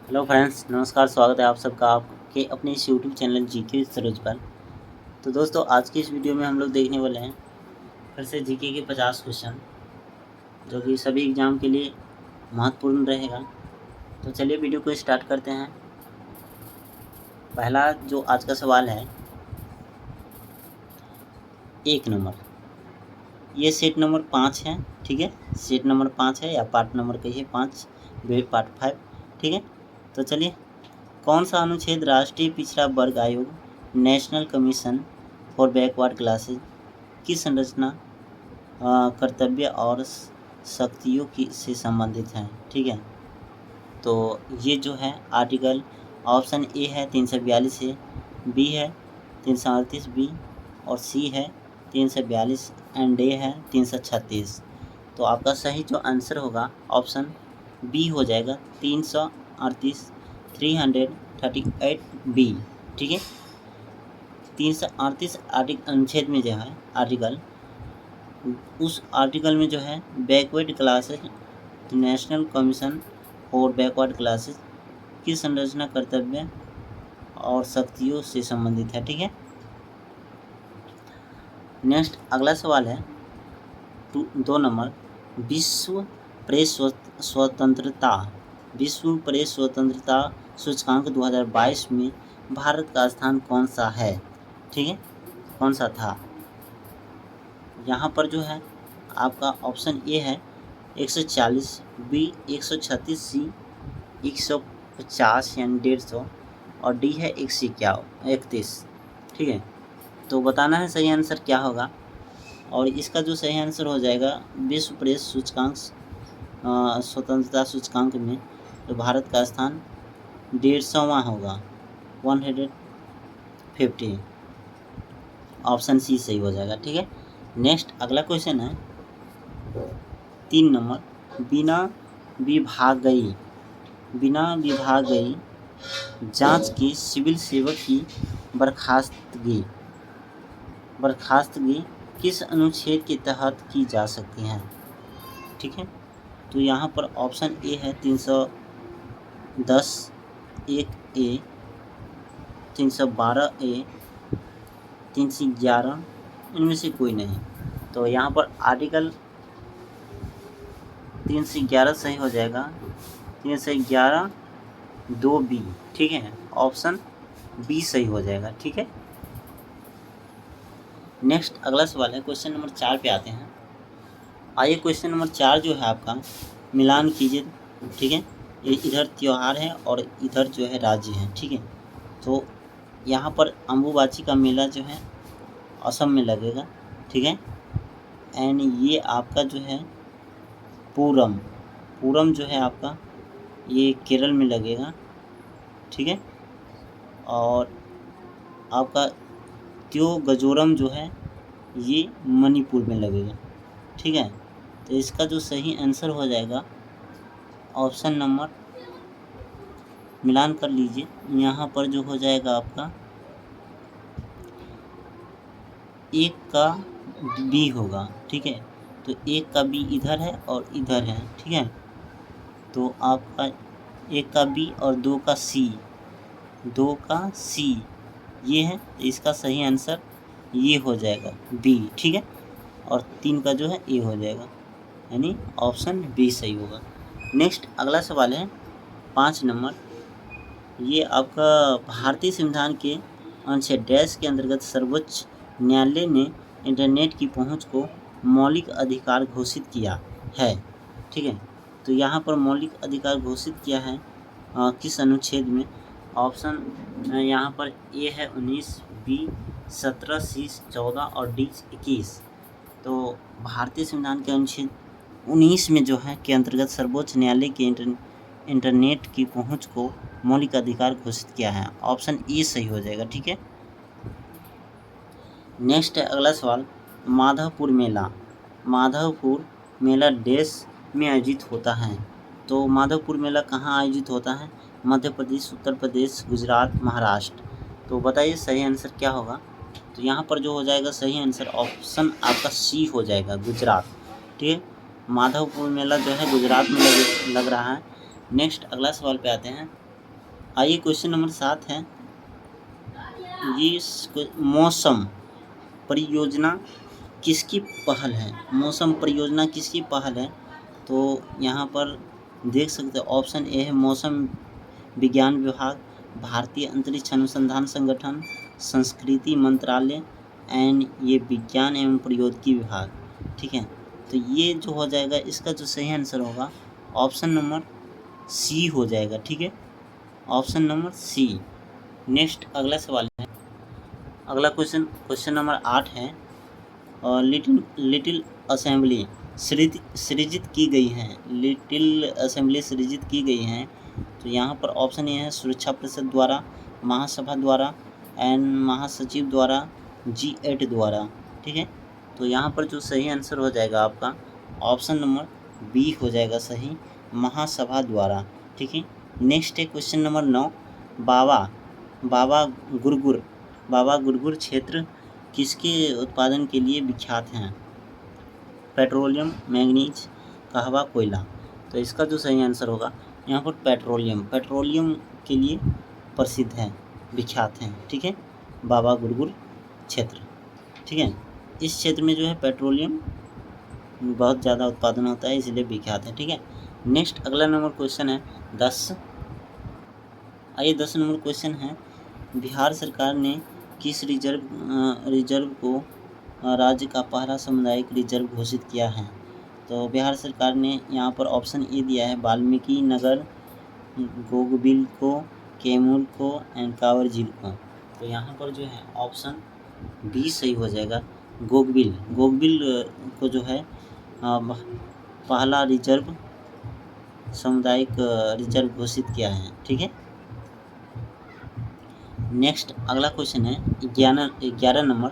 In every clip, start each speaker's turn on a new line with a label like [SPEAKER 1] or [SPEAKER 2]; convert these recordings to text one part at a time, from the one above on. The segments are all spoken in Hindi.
[SPEAKER 1] हेलो फ्रेंड्स, नमस्कार। स्वागत है आप सबका आपके अपने इस यूट्यूब चैनल जीके सरोज पर। तो दोस्तों, आज की इस वीडियो में हम लोग देखने वाले हैं फिर से जीके के 50 क्वेश्चन, जो कि सभी एग्जाम के लिए महत्वपूर्ण रहेगा। तो चलिए वीडियो को स्टार्ट करते हैं। पहला जो आज का सवाल है, 1 नंबर, ये सेट नंबर 5 है। ठीक है, सेट नंबर 5 है या पार्ट नंबर कहिए 5, पार्ट 5। ठीक है, तो चलिए, कौन सा अनुच्छेद राष्ट्रीय पिछड़ा वर्ग आयोग national commission for backward classes की संरचना, कर्तव्य और शक्तियों की से संबंधित है? ठीक है, तो ये जो है आर्टिकल ऑप्शन ए है 342 है, बी है 338 बी, और सी है 342 एंड डी है 336। तो आपका सही जो आंसर होगा ऑप्शन बी हो जाएगा, 338 338 बी। ठीक है, 338 अनुच्छेद में जो है आर्टिकल, उस आर्टिकल में जो है backward classes national commission for backward classes की संरचना, कर्तव्य और शक्तियों से संबंधित है। ठीक है, नेक्स्ट अगला सवाल है 2 नंबर, विश्व प्रेस स्वतंत्रता सूचकांक 2022 में भारत का स्थान कौन सा है? ठीक है, कौन सा था? यहाँ पर जो है आपका ऑप्शन ए है 140, बी 136, सी 150 यानी 150, और डी है 131। ठीक है, तो बताना है सही आंसर क्या होगा। और इसका जो सही आंसर हो जाएगा, विश्व प्रेस सूचकांक स्वतंत्रता सूचकांक में तो भारत का स्थान 150वां होगा, 150। ऑप्शन सी सही हो जाएगा। ठीक है, नेक्स्ट अगला क्वेश्चन है 3 नंबर, बिना विभाग गई जांच की सिविल सेवक की बर्खास्तगी किस अनुच्छेद के तहत की जा सकती है? ठीक है, तो यहाँ पर ऑप्शन ए है 310 1 ए, 312 ए, 311, इनमें से कोई नहीं। तो यहाँ पर आर्टिकल 311 सही हो जाएगा, 311 2 बी। ठीक है, ऑप्शन बी सही हो जाएगा। ठीक है, नेक्स्ट अगला सवाल है, क्वेश्चन नंबर 4 पे आते हैं। आइए क्वेश्चन नंबर 4 जो है आपका, मिलान कीजिए। ठीक है, ये इधर त्यौहार है और इधर जो है राज्य है। ठीक है, तो यहाँ पर अम्बुबाची का मेला जो है असम में लगेगा। ठीक है, एंड ये आपका जो है पूरम जो है आपका, ये केरल में लगेगा। ठीक है, और आपका त्योगजोरम जो है ये मणिपुर में लगेगा। ठीक है, तो इसका जो सही आंसर हो जाएगा ऑप्शन नंबर, मिलान कर लीजिए, यहाँ पर जो हो जाएगा आपका 1 का बी होगा। ठीक है, तो 1 का बी इधर है और इधर है। ठीक है, तो आपका 1 का बी और 2 का सी ये है, इसका सही आंसर ये हो जाएगा बी। ठीक है, और 3 का जो है ए हो जाएगा, यानी ऑप्शन बी सही होगा। नेक्स्ट अगला सवाल है 5 नंबर, ये आपका भारतीय संविधान के अनुच्छेद डैश के अंतर्गत सर्वोच्च न्यायालय ने इंटरनेट की पहुंच को मौलिक अधिकार घोषित किया है। ठीक है, तो यहाँ पर मौलिक अधिकार घोषित किया है किस अनुच्छेद में? ऑप्शन यहाँ पर ए है 19, बी 17, सी 14 और डी 21। तो भारतीय संविधान के अनुच्छेद 19 में जो है के अंतर्गत सर्वोच्च न्यायालय के इंटरनेट की पहुंच को मौलिक अधिकार घोषित किया है। ऑप्शन ए सही हो जाएगा। ठीक है, नेक्स्ट है अगला सवाल, माधवपुर मेला देश में आयोजित होता है। तो माधवपुर मेला कहाँ आयोजित होता है? मध्य प्रदेश, उत्तर प्रदेश, गुजरात, महाराष्ट्र। तो बताइए सही आंसर क्या होगा? तो यहाँ पर जो हो जाएगा सही आंसर ऑप्शन आपका सी हो जाएगा, गुजरात। ठीक है, माधवपुर मेला जो है गुजरात में लग रहा है। नेक्स्ट अगला सवाल पे आते हैं, आइए क्वेश्चन नंबर 7 है, ये मौसम परियोजना किसकी पहल है? मौसम परियोजना किसकी पहल है? तो यहाँ पर देख सकते हैं, ऑप्शन ए है मौसम विज्ञान विभाग, भारतीय अंतरिक्ष अनुसंधान संगठन, संस्कृति मंत्रालय एंड ये विज्ञान एवं प्रौद्योगिकी विभाग। ठीक है, तो ये जो हो जाएगा, इसका जो सही आंसर होगा ऑप्शन नंबर सी हो जाएगा। ठीक है, ऑप्शन नंबर सी। नेक्स्ट अगला सवाल है, अगला क्वेश्चन नंबर 8 है, लिटिल असेंबली सृजित की गई हैं, लिटिल असेंबली सृजित की गई हैं। तो यहाँ पर ऑप्शन ये है सुरक्षा परिषद द्वारा, महासभा द्वारा एंड महासचिव द्वारा, G8 द्वारा। ठीक है, तो यहाँ पर जो सही आंसर हो जाएगा आपका ऑप्शन नंबर बी हो जाएगा सही, महासभा द्वारा। ठीक है, नेक्स्ट है क्वेश्चन नंबर 9, बाबा गुरगुर क्षेत्र किसके उत्पादन के लिए विख्यात हैं? पेट्रोलियम, मैंगनीज, कहवा, कोयला। तो इसका जो सही आंसर होगा यहाँ पर पेट्रोलियम के लिए प्रसिद्ध है, विख्यात हैं। ठीक है, बाबा गुरगुर क्षेत्र। ठीक है, इस क्षेत्र में जो है पेट्रोलियम बहुत ज़्यादा उत्पादन होता है, इसलिए विख्यात है। ठीक है, नेक्स्ट अगला नंबर क्वेश्चन है 10। आइए 10 नंबर क्वेश्चन है, बिहार सरकार ने किस रिजर्व को राज्य का पहला सामुदायिक रिजर्व घोषित किया है? तो बिहार सरकार ने यहाँ पर ऑप्शन ए दिया है वाल्मीकि नगर, गोगबिल को, कैमूर को एंड कांवर झील को। तो यहाँ पर जो है ऑप्शन बी सही हो जाएगा, गोगबिल को जो है पहला रिजर्व सामुदायिक रिजर्व घोषित किया है। ठीक है, नेक्स्ट अगला क्वेश्चन है 11 नंबर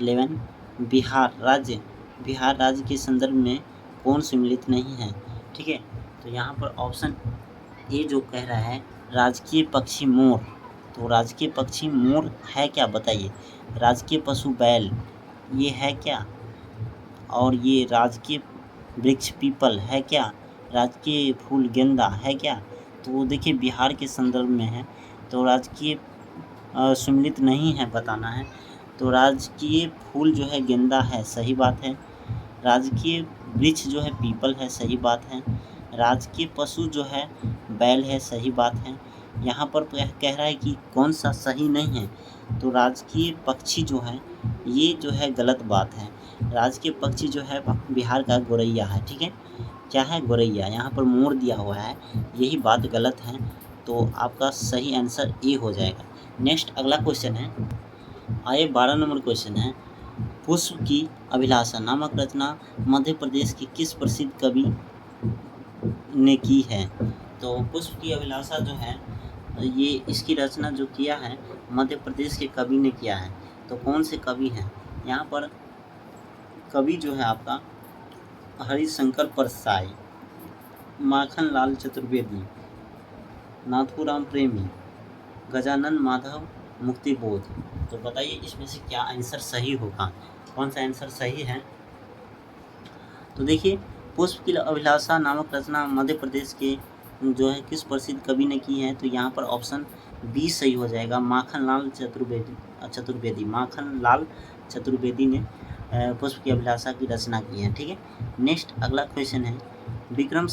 [SPEAKER 1] 11, बिहार राज्य के संदर्भ में कौन सम्मिलित नहीं है? ठीक है, तो यहाँ पर ऑप्शन ए जो कह रहा है राजकीय पक्षी मोर। तो राजकीय पक्षी मोर है क्या, बताइए? राजकीय पशु बैल ये है क्या? और ये राजकीय वृक्ष पीपल है क्या? राजकीय फूल गेंदा है क्या? तो देखिए बिहार के संदर्भ में है, तो राजकीय सम्मिलित नहीं है, बताना है। तो राजकीय फूल जो है गेंदा है, सही बात है। राजकीय वृक्ष जो है पीपल है, सही बात है। राजकीय पशु जो है बैल है, सही बात है। यहाँ पर कह रहा है कि कौन सा सही नहीं है, तो राजकीय पक्षी जो है ये जो है गलत बात है। राजकीय पक्षी जो है बिहार का गोरैया है। ठीक है, क्या है? गोरैया। यहाँ पर मोर दिया हुआ है, यही बात गलत है, तो आपका सही आंसर ए हो जाएगा। नेक्स्ट अगला क्वेश्चन है, आइए 12 नंबर क्वेश्चन है, पुष्प की अभिलाषा नामक रचना मध्य प्रदेश के किस प्रसिद्ध कवि ने की है? तो पुष्प की अभिलाषा जो है ये इसकी रचना जो किया है मध्य प्रदेश के कवि ने किया है। तो कौन से कवि हैं? यहाँ पर कवि जो है आपका हरिशंकर परसाई, माखनलाल चतुर्वेदी, नाथूराम प्रेमी, गजानन माधव, मुक्तिबोध। तो बताइए इसमें से क्या आंसर सही होगा, कौन सा आंसर सही है? तो देखिए पुष्प की अभिलाषा नामक रचना मध्य प्रदेश के जो है किस प्रसिद्ध कवि ने की है? तो यहाँ पर ऑप्शन बी सही हो जाएगा, माखनलाल चतुर्वेदी ने पुष्प की अभिलाषा की रचना की है। ठीक है, नेक्स्ट अगला क्वेश्चन है, विक्रम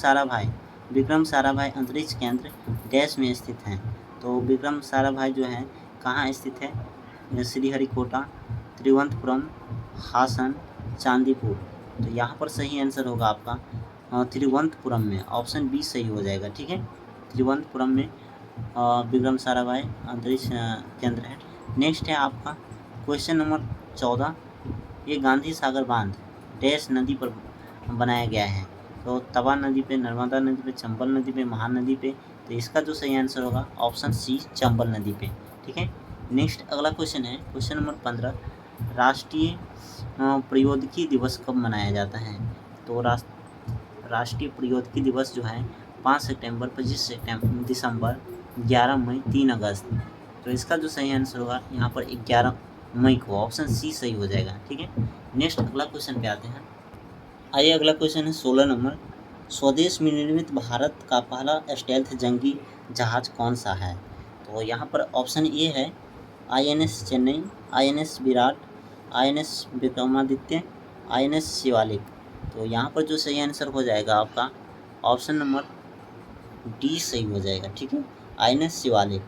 [SPEAKER 1] साराभाई अंतरिक्ष केंद्र डैश में स्थित हैं? तो विक्रम साराभाई जो है कहाँ स्थित है? श्रीहरिकोटा, त्रिवेंद्रपुरम, हासन, चांदीपुर। तो यहाँ पर सही आंसर होगा आपका त्रिवेंद्रपुरम में, ऑप्शन बी सही हो जाएगा। ठीक है, त्रिवेंद्रपुरम में विक्रम साराभाई अंतरिक्ष केंद्र है। नेक्स्ट है आपका क्वेश्चन नंबर 14, ये गांधी सागर बांध डैश नदी पर बनाया गया है? तो तवा नदी पे, नर्मदा नदी पे, चंबल नदी पे, महानदी पे। तो इसका जो सही आंसर होगा ऑप्शन सी, चंबल नदी पे। ठीक है, नेक्स्ट अगला क्वेश्चन है क्वेश्चन नंबर 15, राष्ट्रीय प्रौद्योगिकी दिवस कब मनाया जाता है? तो राष्ट्रीय प्रौद्योगिकी दिवस जो है 5 सितंबर, 25 दिसंबर, 11 मई, 3 अगस्त। तो इसका जो सही आंसर होगा यहाँ पर 11 मई को, ऑप्शन सी सही हो जाएगा। ठीक है, नेक्स्ट अगला क्वेश्चन पे आते हैं। आइए अगला क्वेश्चन है 16 नंबर, स्वदेश में निर्मित भारत का पहला स्टेल्थ जंगी जहाज कौन सा है? तो यहाँ पर ऑप्शन ए है INS Chennai, INS Virat, INS Vikramaditya, INS Shivalik. तो यहाँ पर जो सही आंसर हो जाएगा आपका ऑप्शन नंबर डी सही हो जाएगा, ठीक है। INS शिवालिक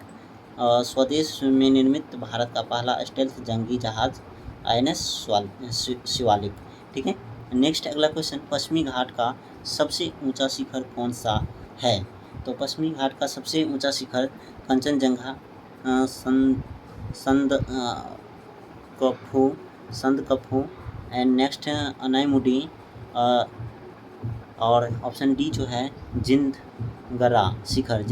[SPEAKER 1] स्वदेश में निर्मित भारत का पहला स्टेल्थ जंगी जहाज INS शिवालिक, ठीक है। नेक्स्ट अगला क्वेश्चन, पश्चिमी घाट का सबसे ऊंचा शिखर कौन सा है? तो पश्चिमी घाट का सबसे ऊंचा शिखर कंचनजंगा, संदकफू एंड नेक्स्ट अनाईमुडी और ऑप्शन डी जो है जिंदगरा शिखर।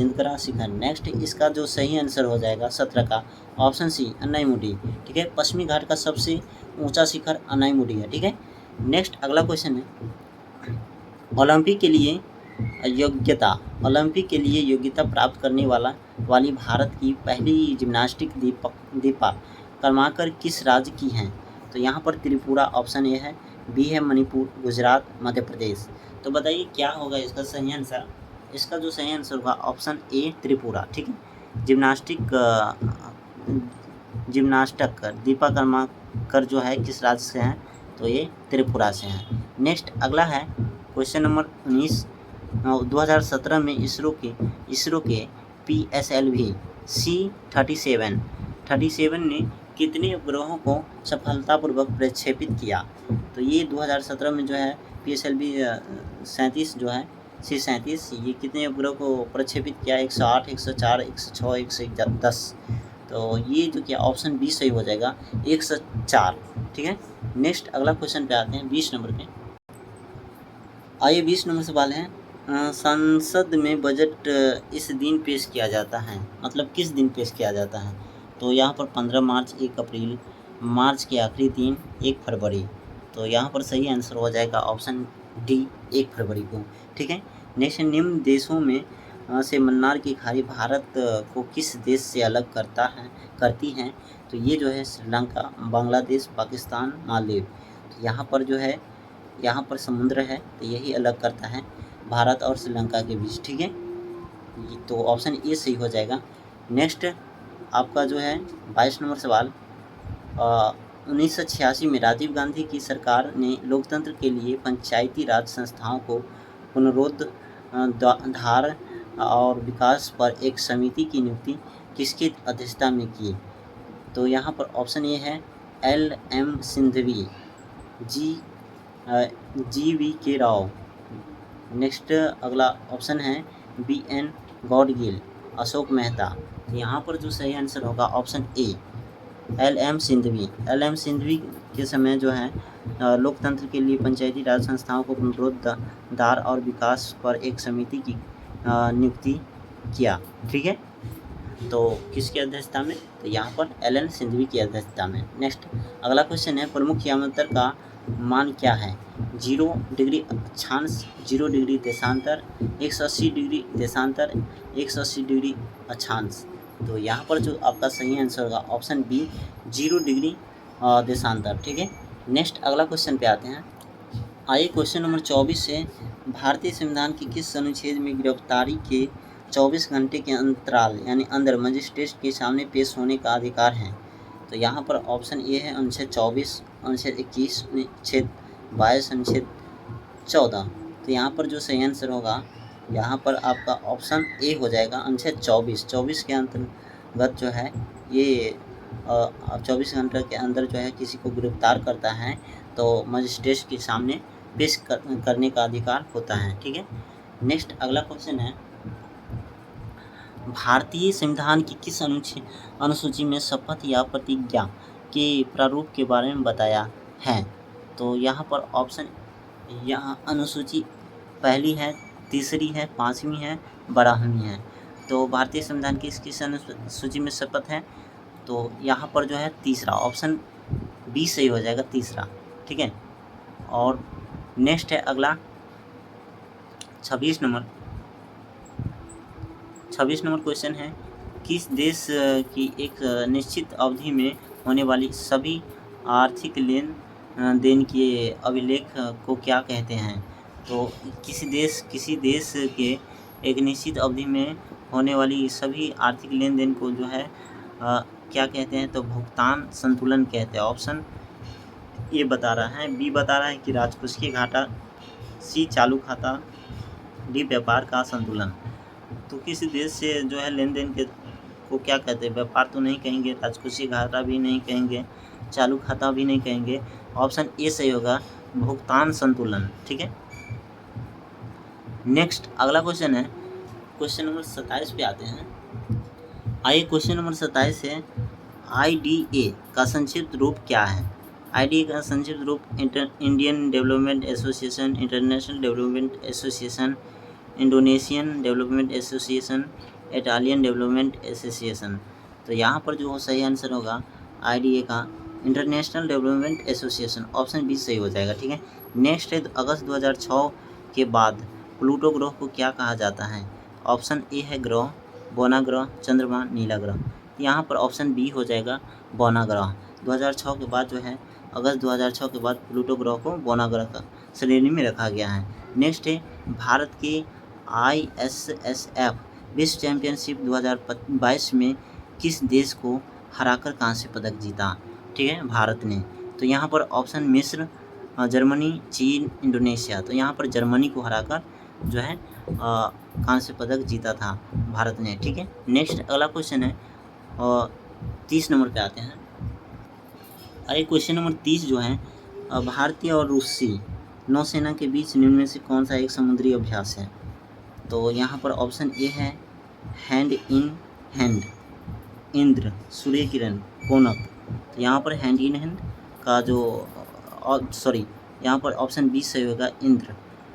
[SPEAKER 1] नेक्स्ट इसका जो सही आंसर हो जाएगा 17 का ऑप्शन सी अनाईमुडी, ठीक है। पश्चिमी घाट का सबसे ऊंचा शिखर अनाईमुडी है, ठीक है। नेक्स्ट अगला क्वेश्चन है, ओलंपिक के लिए योग्यता प्राप्त करने वाली भारत की पहली जिम्नास्टिक दीपा कर्माकर किस राज्य की हैं? तो यहाँ पर त्रिपुरा ऑप्शन ए है, बी है मणिपुर, गुजरात, मध्य प्रदेश। तो बताइए क्या होगा इसका सही आंसर? इसका जो सही आंसर होगा ऑप्शन ए त्रिपुरा, ठीक है। जिम्नास्टक दीपा कर्माकर जो है किस राज्य से हैं? तो ये त्रिपुरा से हैं। नेक्स्ट अगला है क्वेश्चन नंबर 19, 2017 में इसरो के PSLV C-37 ने कितने उपग्रहों को सफलतापूर्वक प्रक्षेपित किया? तो ये 2017 में जो है PSLV 37 जो है C-37 ये कितने उपग्रह को प्रक्षेपित किया? 108, 104, 106, 110। तो ये जो क्या ऑप्शन बी सही हो जाएगा 104, ठीक है। नेक्स्ट अगला क्वेश्चन पे आते हैं 20 नंबर पे। आइए 20 नंबर सवाल है, संसद में बजट इस दिन पेश किया जाता है, मतलब किस दिन पेश किया जाता है? तो यहाँ पर 15 मार्च, 1 अप्रैल, मार्च के आखिरी दिन, 1 फरवरी। तो यहाँ पर सही आंसर हो जाएगा ऑप्शन डी 1 फरवरी को, ठीक है। नेक्स्ट निम्न देशों में से मन्नार की खाड़ी भारत को किस देश से अलग करती हैं? तो ये जो है श्रीलंका, बांग्लादेश, पाकिस्तान, मालदीव। तो यहाँ पर जो है यहाँ पर समुद्र है तो यही अलग करता है भारत और श्रीलंका के बीच, ठीक है। तो ऑप्शन ए सही हो जाएगा। नेक्स्ट आपका जो है 22 नंबर सवाल, 1986 में राजीव गांधी की सरकार ने लोकतंत्र के लिए पंचायती राज संस्थाओं को पुनरुद्धार और विकास पर एक समिति की नियुक्ति किसकी अध्यक्षता में की? तो यहाँ पर ऑप्शन ए है LM Singhvi, GV Rao. Next अगला ऑप्शन है BN गॉडगिल, अशोक मेहता। तो यहाँ पर जो सही आंसर होगा ऑप्शन ए LM सिंघवी के समय जो है लोकतंत्र के लिए पंचायती राज संस्थाओं को पुनरुद्धार और विकास पर एक समिति की नियुक्ति किया, ठीक है। तो किसकी अध्यक्षता में? तो यहाँ पर LN सिंघवी की अध्यक्षता में। नेक्स्ट अगला क्वेश्चन है, प्रमुख यामांतर का मान क्या है? 0 डिग्री अक्षांश, 0 डिग्री देशांतर, 180 डिग्री देशांतर, 180 डिग्री अक्षांश। तो यहाँ पर जो आपका सही आंसर होगा ऑप्शन बी 0 डिग्री देशांतर, ठीक है। नेक्स्ट अगला क्वेश्चन पे आते हैं। आइए क्वेश्चन नंबर 24 से, भारतीय संविधान के किस अनुच्छेद में गिरफ्तारी के 24 घंटे के अंतराल यानी अंदर मजिस्ट्रेट के सामने पेश होने का अधिकार है? तो यहाँ पर ऑप्शन ए है अनुच्छेद 24, अनुच्छेद 21, अनुच्छेद 22, अनुच्छेद 14। तो यहाँ पर जो सही आंसर होगा यहाँ पर आपका ऑप्शन ए हो जाएगा अनुच्छेद 24 के अंतर्गत जो है ये 24 घंटे के अंदर जो है किसी को गिरफ्तार करता है तो मजिस्ट्रेट के सामने पेश करने का अधिकार होता है, ठीक है। नेक्स्ट अगला क्वेश्चन है, भारतीय संविधान की किस अनुसूची में शपथ या प्रतिज्ञा के प्रारूप के बारे में बताया है? तो यहाँ पर ऑप्शन यहाँ अनुसूची पहली है, तीसरी है, 5वीं है, 12वीं है। तो भारतीय संविधान की किस अनुसूची में शपथ है? तो यहाँ पर जो है तीसरा, ऑप्शन बी सही हो जाएगा, तीसरा, ठीक है। और नेक्स्ट है अगला 26 नंबर क्वेश्चन है, किस देश की एक निश्चित अवधि में होने वाली सभी आर्थिक लेन देन के अभिलेख को क्या कहते हैं? तो किसी देश के एक निश्चित अवधि में होने वाली सभी आर्थिक लेन देन को जो है क्या कहते हैं, तो भुगतान संतुलन कहते हैं। ऑप्शन ए बता रहा है, बी बता रहा है कि राजकोषीय घाटा, सी चालू खाता, डी व्यापार का संतुलन। तो किसी देश से जो है लेन देन के को क्या कहते हैं, व्यापार तो नहीं कहेंगे, राजकोषीय घाटा भी नहीं कहेंगे, चालू खाता भी नहीं कहेंगे। ऑप्शन ए सही होगा, भुगतान संतुलन। ठीक है, नेक्स्ट अगला क्वेश्चन है, क्वेश्चन नंबर 27 पे आते हैं। आइए क्वेश्चन नंबर 27 है, IDA का संक्षिप्त रूप क्या है? IDA का संक्षिप्त रूप Indian development association, international development association, Indonesian development association, Italian development association. तो यहाँ पर जो सही आंसर होगा IDA का international development association, option B सही हो जाएगा। ठीक है, नेक्स्ट है, अगस्त 2006 के बाद प्लूटो ग्रह को क्या कहा जाता है? ऑप्शन ए है ग्रह, बौना ग्रह, चंद्रमा, नीला ग्रह। यहाँ पर ऑप्शन बी हो जाएगा बौना ग्रह। 2006 के बाद जो है, अगस्त 2006 के बाद प्लूटो ग्रह को बौना ग्रह का श्रेणी में रखा गया है। नेक्स्ट है, भारत के ISSF विश्व चैंपियनशिप 2022 में किस देश को हराकर कांस्य पदक जीता? ठीक है, भारत ने। तो यहाँ पर ऑप्शन मिस्र, जर्मनी, चीन, इंडोनेशिया। तो यहाँ पर जर्मनी को हराकर जो है कांस्य पदक जीता था भारत ने। ठीक है, नेक्स्ट अगला क्वेश्चन है, 30 नंबर पे आते हैं। अरे क्वेश्चन नंबर 30 जो है, भारतीय और रूसी नौसेना के बीच निम्न में से कौन सा एक समुद्री अभ्यास है? तो यहाँ पर ऑप्शन ए है hand in hand, Indra, Surya Kiran, कोनक। तो यहाँ पर हैंड इन हैंड का जो सॉरी यहाँ पर ऑप्शन बी सही होगा, इंद्र।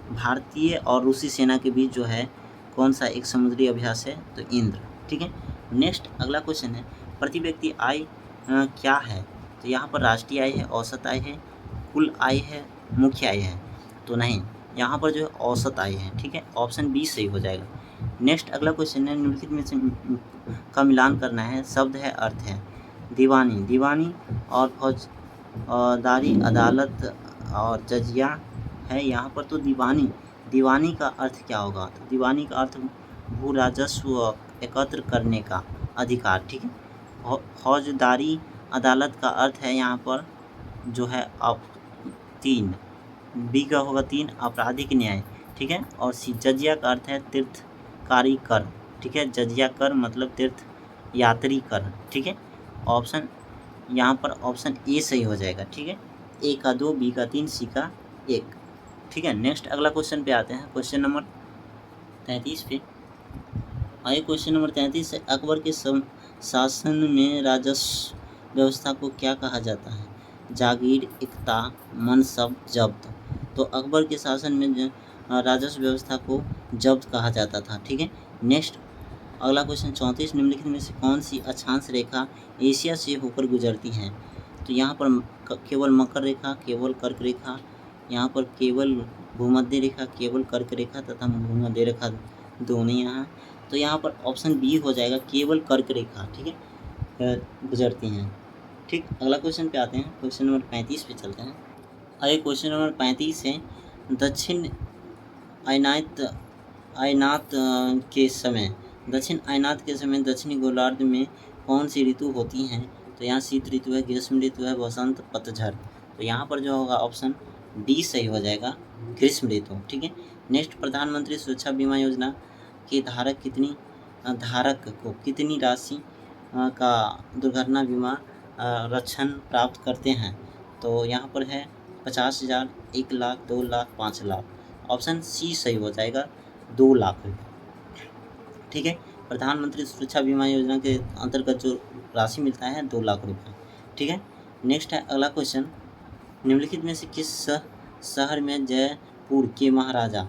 [SPEAKER 1] भारतीय और रूसी सेना के बीच जो है कौन सा एक समुद्री अभ्यास है? तो इंद्र। ठीक है, नेक्स्ट अगला क्वेश्चन है, प्रति व्यक्ति आय क्या है? तो यहाँ पर राष्ट्रीय आय है, औसत आय है, कुल आय है, मुख्य आय है। तो नहीं, यहाँ पर जो है औसत आय है। ठीक है, ऑप्शन बी सही हो जाएगा। नेक्स्ट अगला क्वेश्चन है, निम्नलिखित में से का मिलान करना है, शब्द है, अर्थ है। दीवानी, दीवानी और फौजदारी अदालत और जजिया है। यहाँ पर तो दीवानी, दीवानी का अर्थ क्या होगा? तो दीवानी का अर्थ भू राजस्व एकत्र करने का अधिकार। ठीक है, फौजदारी अदालत का अर्थ है यहाँ पर जो है तीन, बी का होगा 3, आपराधिक न्याय। ठीक है, और सी जजिया का अर्थ है तीर्थकारी कर। ठीक है, जजिया कर मतलब तीर्थ यात्री कर। ठीक है, ऑप्शन यहाँ पर ऑप्शन ए सही हो जाएगा। ठीक है, ए का 2, बी का 3, सी का 1। ठीक है, नेक्स्ट अगला क्वेश्चन पे आते हैं, क्वेश्चन नंबर 33 पे। आइए क्वेश्चन नंबर 33 है, अकबर के शासन में राजस्व व्यवस्था को क्या कहा जाता है? जागीर, इक्ता, मनसब, जब्त। तो अकबर के शासन में राजस्व व्यवस्था को जब्त कहा जाता था। ठीक है, नेक्स्ट अगला क्वेश्चन 34, निम्नलिखित में से कौन सी अक्षांश रेखा एशिया से होकर गुजरती है? तो यहाँ पर केवल मकर रेखा, केवल कर्क रेखा, यहाँ पर केवल भूमध्य रेखा, केवल कर्क रेखा तथा भूमध्य रेखा दोनों यहाँ। तो यहाँ पर ऑप्शन बी हो जाएगा, केवल कर्क रेखा। ठीक है, गुजरती हैं। ठीक, अगला क्वेश्चन पे आते हैं, क्वेश्चन नंबर 35 पे चलते हैं। आइए क्वेश्चन नंबर 35 है, दक्षिण आयनात के समय, दक्षिण आयनात के समय दक्षिणी गोलार्ध में कौन सी ऋतु होती हैं? तो यहाँ शीत ऋतु है, ग्रीष्म ऋतु है, वसंत, पतझड़। तो यहाँ पर जो होगा ऑप्शन डी सही हो जाएगा, ग्रीष्म ऋतु। ठीक है, नेक्स्ट प्रधानमंत्री सुरक्षा बीमा योजना के धारक को कितनी राशि का दुर्घटना बीमा रक्षण प्राप्त करते हैं? तो यहाँ पर है 50,000, 1 लाख, 2 लाख, 5 लाख। ऑप्शन सी सही हो जाएगा, 2 लाख रुपये। ठीक है, प्रधानमंत्री सुरक्षा बीमा योजना के अंतर्गत जो राशि मिलता है 2 लाख रुपये। ठीक है, नेक्स्ट है अगला क्वेश्चन, निम्नलिखित में से किस शहर में जयपुर के महाराजा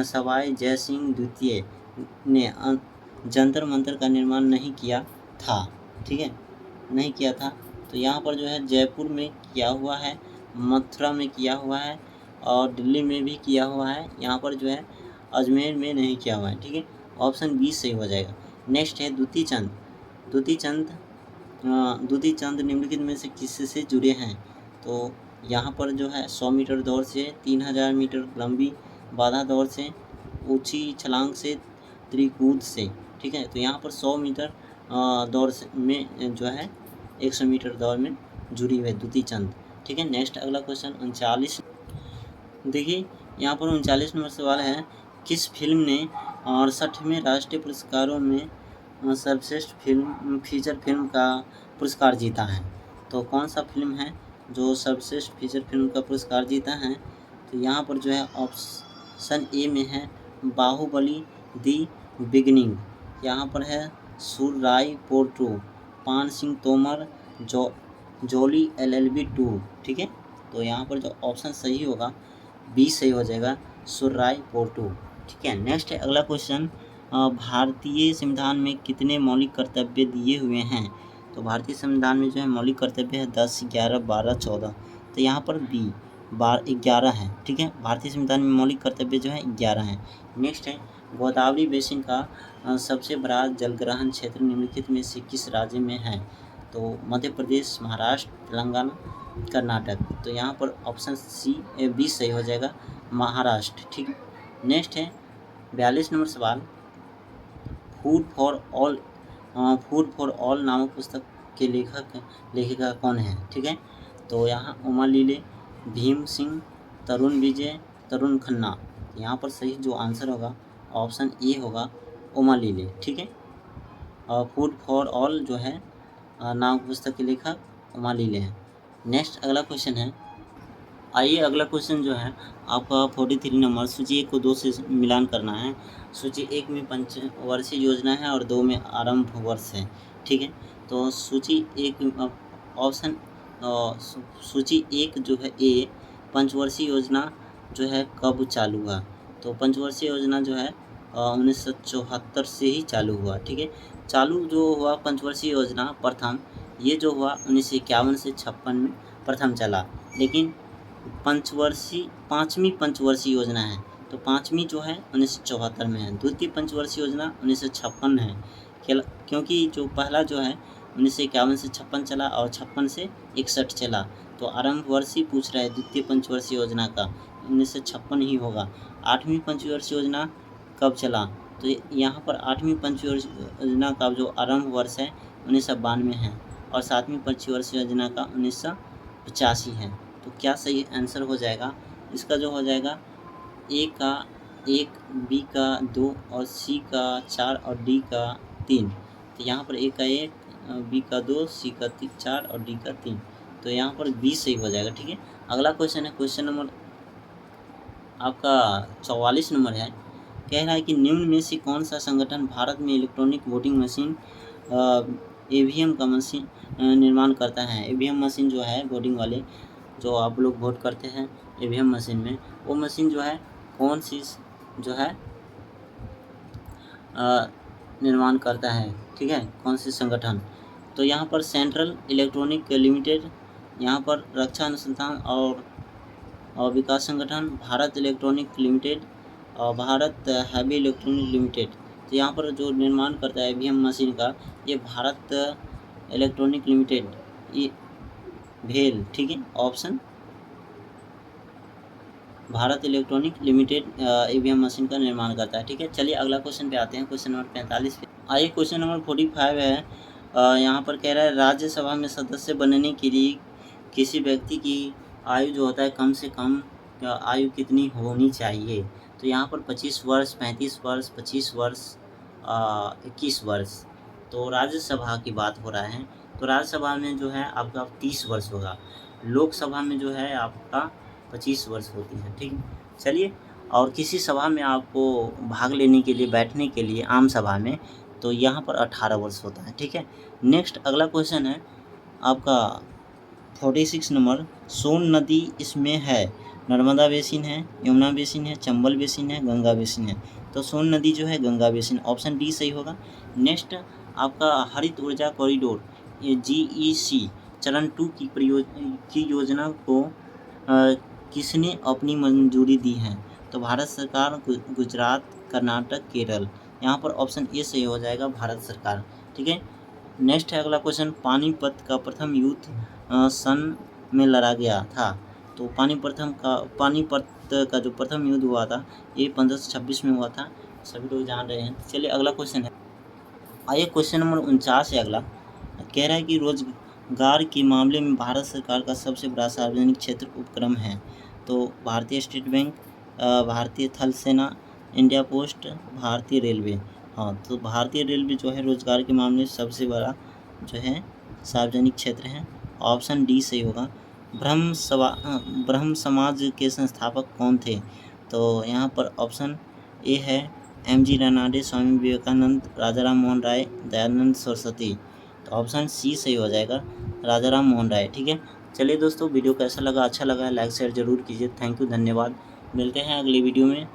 [SPEAKER 1] सवाई जय सिंह द्वितीय ने जंतर मंतर का निर्माण नहीं किया था? ठीक है, नहीं किया था। तो यहाँ पर जो है जयपुर में किया हुआ है, मथुरा में किया हुआ है और दिल्ली में भी किया हुआ है। यहाँ पर जो है अजमेर में नहीं किया हुआ है। ठीक है, ऑप्शन बी सही हो जाएगा। नेक्स्ट है दूती चंद निम्नलिखित में से किससे जुड़े हैं? तो यहाँ पर जो है 100 मीटर दौड़ से, 3000 मीटर लंबी बाधा दौड़ से, ऊंची छलांग से, त्रिकूद से, ठीक है। तो यहाँ पर 100 मीटर दौड़ से में जो है 100 मीटर दौड़ में जुड़ी हुई है द्युति चंद, ठीक है। नेक्स्ट अगला क्वेश्चन 39, देखिए यहाँ पर 39 नंबर सवाल है, किस फिल्म ने 68वें राष्ट्रीय पुरस्कारों में सर्वश्रेष्ठ फिल्म फीचर फिल्म का पुरस्कार जीता है। तो कौन सा फिल्म है जो सर्वश्रेष्ठ फीचर फिल्म का पुरस्कार जीता है? तो यहाँ पर जो है ऑप्शन ए में है बाहुबली दी बिगिनिंग, यहाँ पर है सुरराई पोर्ट 2, पान सिंह तोमर जोली LLB 2, ठीक है। तो यहाँ पर जो ऑप्शन सही होगा बी सही हो जाएगा, सुरराई पोर्ट 2, ठीक है। नेक्स्ट है अगला क्वेश्चन, भारतीय संविधान में कितने मौलिक कर्तव्य दिए हुए हैं? तो भारतीय संविधान में जो है मौलिक कर्तव्य है 10, 11, 12, 14। तो यहाँ पर बी 11 है, ठीक है। भारतीय संविधान में मौलिक कर्तव्य जो है 11 है। नेक्स्ट है गोदावरी बेसिन का सबसे बड़ा जलग्रहण क्षेत्र निम्नलिखित में से किस राज्य में है? तो मध्य प्रदेश, महाराष्ट्र, तेलंगाना, कर्नाटक। तो यहाँ पर ऑप्शन बी सही हो जाएगा, महाराष्ट्र, ठीक है। नेक्स्ट है 42 नंबर सवाल, फूड फॉर ऑल नामक पुस्तक के लेखिका कौन है? ठीक है। तो यहाँ उमा लीले, भीम सिंह, तरुण विजय, तरुण खन्ना। यहाँ पर सही जो आंसर होगा ऑप्शन ए होगा, उमा लीले, ठीक है। और फूड फॉर ऑल जो है नामक पुस्तक के लेखक उमा लीले हैं। नेक्स्ट अगला क्वेश्चन है, आइए अगला क्वेश्चन जो है आपका 43 नंबर, सूची 1 को 2 से मिलान करना है। सूची 1 में पंचवर्षीय योजना है और 2 में आरंभ वर्ष है, ठीक है। तो सूची 1 ऑप्शन सूची 1 जो है ए, पंचवर्षीय योजना जो है कब चालू हुआ? तो पंचवर्षीय योजना जो है 1974 से ही चालू हुआ, ठीक है। चालू जो हुआ पंचवर्षीय योजना प्रथम, ये जो हुआ 1951 से 56 में प्रथम चला, लेकिन पाँचवीं पंचवर्षीय योजना है, तो पाँचवीं जो है 1974 में है। द्वितीय पंचवर्षीय योजना 1956 है, क्योंकि जो पहला जो है 1951 से 56 चला और 56 से 61 चला। तो आरंभ वर्ष ही पूछ रहा है द्वितीय पंचवर्षीय योजना का, 1956 ही होगा। 8वीं पंचवर्षीय योजना कब चला? तो यहाँ पर 8वीं पंचवर्षीय योजना का जो आरंभ वर्ष है 1992 है और 7वीं पंचवर्षीय योजना का 1985 है। तो क्या सही आंसर हो जाएगा? इसका जो हो जाएगा ए का 1, बी का 2 और सी का 4 और डी का 3। तो यहाँ पर ए का 1, बी का 2, सी का 4 और डी का 3। तो यहाँ पर बी सही हो जाएगा, ठीक है। अगला क्वेश्चन है क्वेश्चन नंबर आपका 44 नंबर है, कह रहा है कि निम्न में से कौन सा संगठन भारत में इलेक्ट्रॉनिक वोटिंग मशीन EVM का मशीन निर्माण करता है? EVM मशीन जो है वोटिंग वाले, जो आप लोग वोट करते हैं EVM मशीन में, वो मशीन जो है कौन सी जो है निर्माण करता है, ठीक है, कौन सी संगठन? तो यहाँ पर सेंट्रल इलेक्ट्रॉनिक लिमिटेड, यहाँ पर रक्षा अनुसंधान और विकास संगठन, भारत इलेक्ट्रॉनिक लिमिटेड और भारत हैवी इलेक्ट्रॉनिक लिमिटेड। तो यहाँ पर जो निर्माण करता है EVM मशीन का, ये भारत इलेक्ट्रॉनिक लिमिटेड, ये भेल, ठीक है। Option Bharat electronic limited EVM machine का निर्माण करता है, ठीक है। चलिए अगला क्वेश्चन पे आते हैं, क्वेश्चन नंबर 45 पे। आइए क्वेश्चन नंबर 45 है, यहाँ पर कह रहा है राज्यसभा में सदस्य बनने के लिए किसी व्यक्ति की आयु जो होता है कम से कम आयु कितनी होनी चाहिए? तो यहाँ पर 25 वर्ष, 35 वर्ष, 25 वर्ष, 21 वर्ष। तो राज्यसभा की बात हो रहा है, तो राज्यसभा में जो है आपका 30 वर्ष होगा, लोकसभा में जो है आपका 25 वर्ष होती है, ठीक है। चलिए, और किसी सभा में आपको भाग लेने के लिए, बैठने के लिए आम सभा में, तो यहाँ पर 18 वर्ष होता है, ठीक है। नेक्स्ट अगला क्वेश्चन है आपका 46 नंबर, सोन नदी इसमें है, नर्मदा बेसिन है, यमुना बेसिन है, चंबल बेसिन है, गंगा बेसिन है। तो सोन नदी जो है गंगा बेसिन, ऑप्शन डी सही होगा। नेक्स्ट आपका हरित ऊर्जा कॉरिडोर GEC चरण 2 की योजना को किसने अपनी मंजूरी दी है? तो भारत सरकार, गुजरात, कर्नाटक, केरल। यहाँ पर ऑप्शन ए सही हो जाएगा, भारत सरकार, ठीक है। नेक्स्ट है अगला क्वेश्चन, पानीपत का प्रथम युद्ध सन में लड़ा गया था, तो पानीपत का जो प्रथम युद्ध हुआ था ये 1526 में हुआ था, सभी लोग जान रहे हैं। चलिए अगला क्वेश्चन है, आइए क्वेश्चन नंबर 49 है अगला। कह रहा है कि रोजगार के मामले में भारत सरकार का सबसे बड़ा सार्वजनिक क्षेत्र उपक्रम है। तो भारतीय स्टेट बैंक, भारतीय थल सेना, इंडिया पोस्ट, भारतीय रेलवे। हाँ, तो भारतीय रेलवे जो है रोजगार के मामले में सबसे बड़ा जो है सार्वजनिक क्षेत्र है। ऑप्शन डी सही होगा। ब्रह्म समाज के संस्थापक कौन थे? तो यहाँ पर ऑप्शन ए है M.G. रानाडे, स्वामी विवेकानंद, राजा राम मोहन राय, दयानंद सरस्वती। तो ऑप्शन सी सही हो जाएगा, राजा राम मोहन राय। ठीक है, चलिए दोस्तों वीडियो कैसा लगा, अच्छा लगा है लाइक शेयर जरूर कीजिए। थैंक यू, धन्यवाद। मिलते हैं अगली वीडियो में।